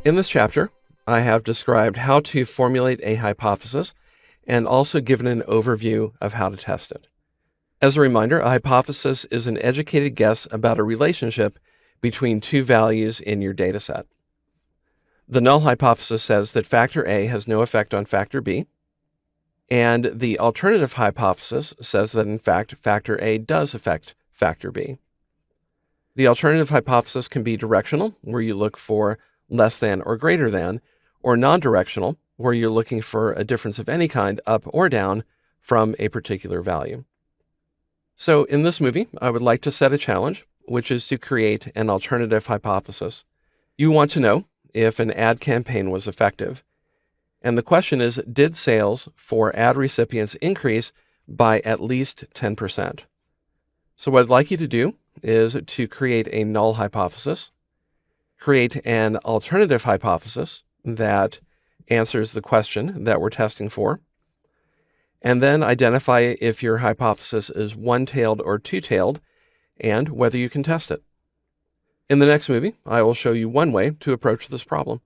In this chapter, I have described how to formulate a hypothesis and also given an overview of how to test it. As a reminder, a hypothesis is an educated guess about a relationship between two values in your dataset. The null hypothesis says that factor A has no effect on factor B, and the alternative hypothesis says that in fact factor A does affect factor B. The alternative hypothesis can be directional, where you look for less than or greater than, or non-directional, where you're looking for a difference of any kind, up or down, from a particular value. So in this movie, I would like to set a challenge, which is to create an alternative hypothesis. You want to know if an ad campaign was effective. And the question is, did sales for ad recipients increase by at least 10%? So what I'd like you to do is to create a null hypothesis, create an alternative hypothesis that answers the question that we're testing for, and then identify if your hypothesis is one-tailed or two-tailed and whether you can test it. In the next movie, I will show you one way to approach this problem.